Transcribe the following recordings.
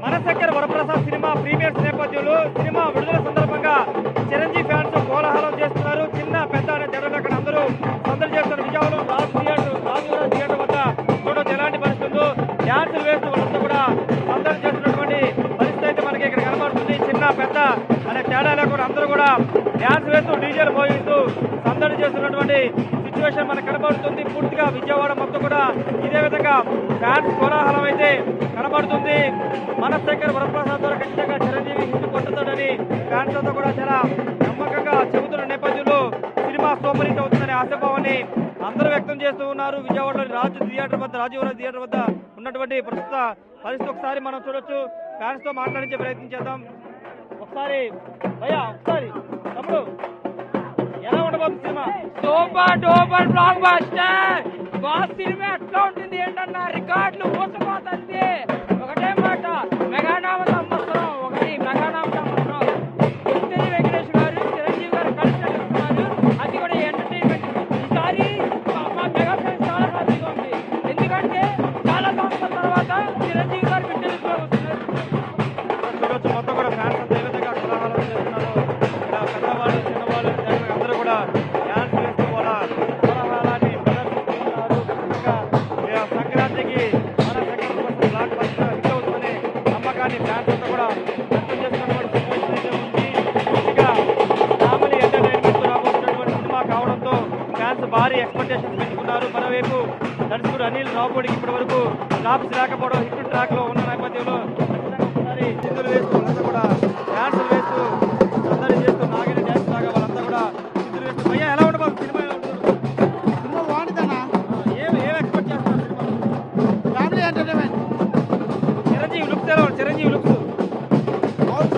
Manashankar Varaprasad cinema premieres నేపథ్యంలో cinema విడుదల సందర్భంగా చిరంజీవి ఫ్యాన్స్ కోలాహలం చేస్తున్నారు. చిన్న పెద్ద అనే తేడా అక్కడ అందరూ సందడి చేస్తున్నారు. విజయవాడలో రాజురాజ్ థియేటర్ వద్ద చూడవచ్చు ఎలాంటి పరిస్థితి ఉందో. డ్యాన్సులు వేస్తూ వాళ్ళంతా కూడా సందడి చేస్తున్నటువంటి పరిస్థితి అయితే మనకి ఇక్కడ కనబడుతుంది. చిన్న పెద్ద అనే తేడా లేకుండా అందరూ కూడా డ్యాన్స్ వేస్తూ డీజేలు మోగిస్తూ సందడి చేస్తున్నటువంటి సిచ్యువేషన్ మనకు కనబడుతుంది. పూర్తిగా విజయవాడ మొత్తం కూడా ఇదే విధంగా ఫ్యాన్స్ కోలాహలం అయితే కనబడుతుంది. మనశంకర్ వరప్రసాద్ ద్వారా ఖచ్చితంగా చిరంజీవి హిట్ కొట్టుతాడని ఫ్యాన్స్ అంతా కూడా చాలా నమ్మకంగా చెబుతున్న నేపథ్యంలో సినిమా సూపర్ హిట్ అవుతుందనే ఆశాభావాన్ని అందరూ వ్యక్తం చేస్తూ ఉన్నారు. విజయవాడలోని రాజీవరాజ్ థియేటర్ వద్ద ఉన్నటువంటి ప్రస్తుత పరిస్థితి ఒకసారి మనం చూడొచ్చు. ఫ్యాన్స్ తో మాట్లాడించే ప్రయత్నం చేద్దాం. ఒకసారి భయ్యా, ఒకసారి తమ్ముడు ఎలా ఉండబోతుంది cinema? Super block buster. Boss cinema ఎట్లా ఉంటుంది ఏంటన్నా, రికార్డులు ఊసపోతుంది. ఒకటే మాట, మెగానామ సంవత్సరం. ఒకటి మెగానామ సంవత్సరం. ఉత్తరి వెంకటేష్ గారు చిరంజీవి గారు కలిసి నడుస్తున్నారు. అది కూడా ఎంటర్టైన్మెంట్. ఈసారి మా మెగా ఫ్యాన్స్ చాలా హ్యాపీగా ఉంది. ఎందుకంటే చాలా సంవత్సరాల తర్వాత చిరంజీవి గారు బిడ్డలు వస్తున్నారు. చూడొచ్చు మొత్తం కూడా ఫ్యాన్స్ అంతా ఏ విధంగా కోలాహలం చేస్తున్నారు. పెద్దవాళ్ళు చిన్నవాళ్ళు అందరూ కూడా డ్యాన్స్ వేస్తూ వాళ్ళ కోలాహలాన్ని ప్రదర్శిస్తున్నారు. సంక్రాంతికి మన బ్లాక్ బస్టర్ హిట్ అవుతుందనే నమ్మకాన్ని ఫ్యాన్స్ అంతా కూడా వ్యక్తం చేస్తున్నటువంటి సిచ్యువేషన్ అయితే ఉంది. పూర్తిగా ఫ్యామిలీ ఎంటర్టైన్మెంట్ రాబోతున్నటువంటి సినిమా కావడంతో ఫ్యాన్స్ భారీ ఎక్స్పెక్టేషన్స్ పెంచుకున్నారు. మరోవైపు దర్శకుడు అనిల్ రావుపూడికి ఇప్పటి వరకు డ్రాప్స్ లేకపోవడం హిట్ ట్రాక్ లో ఉన్న నేపథ్యంలో ఒకసారి చిందులు వేస్తూ వాళ్ళంతా కూడా డ్యాన్సులు వేస్తూ అందరి చేస్తూ నాగిన డ్యాన్స్ లాగా వాళ్ళంతా కూడా చిందులు వేస్తూ భయ్యా ఎలా ఉండబోతుంది సినిమా? ఎలా ఉంటుంది? సినిమా బాగుంటుందన్నా. ఏం ఎక్స్పెక్ట్ చేస్తున్నారు cinema? Family entertainment. Chiranjeevi looks ఎలా ఉంటుంది? Chiranjeevi looks out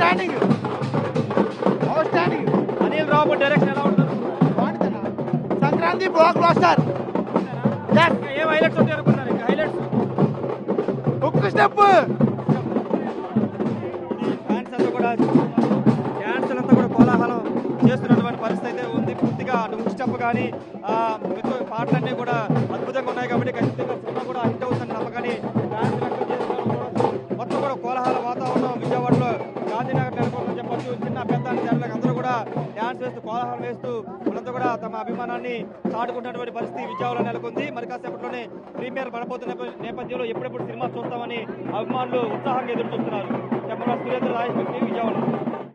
standing. Anil Ravipudi direction ఎలా ఉంటుంది? బాగుంటుందన్నా. Sankranti blockbuster. ఏం హైలైట్స్ ఉంటాయి అనుకున్నారు? ఇంకా హైలైట్స్ ఒక్క స్టెప్. ఫ్యాన్స్ అంతా కూడా డ్యాన్సులంతా కూడా కోలాహలం చేస్తున్నటువంటి పరిస్థితి అయితే ఉంది. పూర్తిగా డుంక్ స్టెప్ కానీ పాటలన్నీ కూడా అద్భుతంగా ఉన్నాయి కాబట్టి ఖచ్చితంగా సినిమా కూడా హిట్ అవుతుందని నమ్మకాన్ని ఫ్యాన్స్ వ్యక్తం చేస్తున్నారు. మొత్తం కూడా కోలాహల వాతావరణం విజయవాడలో గాంధీనగర్ నెలకొందని చెప్పొచ్చు. చిన్న పెద్ద జనాలకు అందరూ కూడా డ్యాన్స్ వేస్తూ కోలాహలం వేస్తూ వాళ్ళంతా కూడా తమ అభిమానాన్ని చాటుకుంటున్నటువంటి పరిస్థితి విజయవాడలో నెలకొంది. మరి కాసేపట్లోనే ప్రీమియర్ పడబోతున్న నేపథ్యంలో ఎప్పుడెప్పుడు సినిమా చూస్తామని అభిమానులు ఉత్సాహంగా ఎదురు చూస్తున్నారు. చెప్పడం సురేంద్ర రాజేష్ విజయవాడ.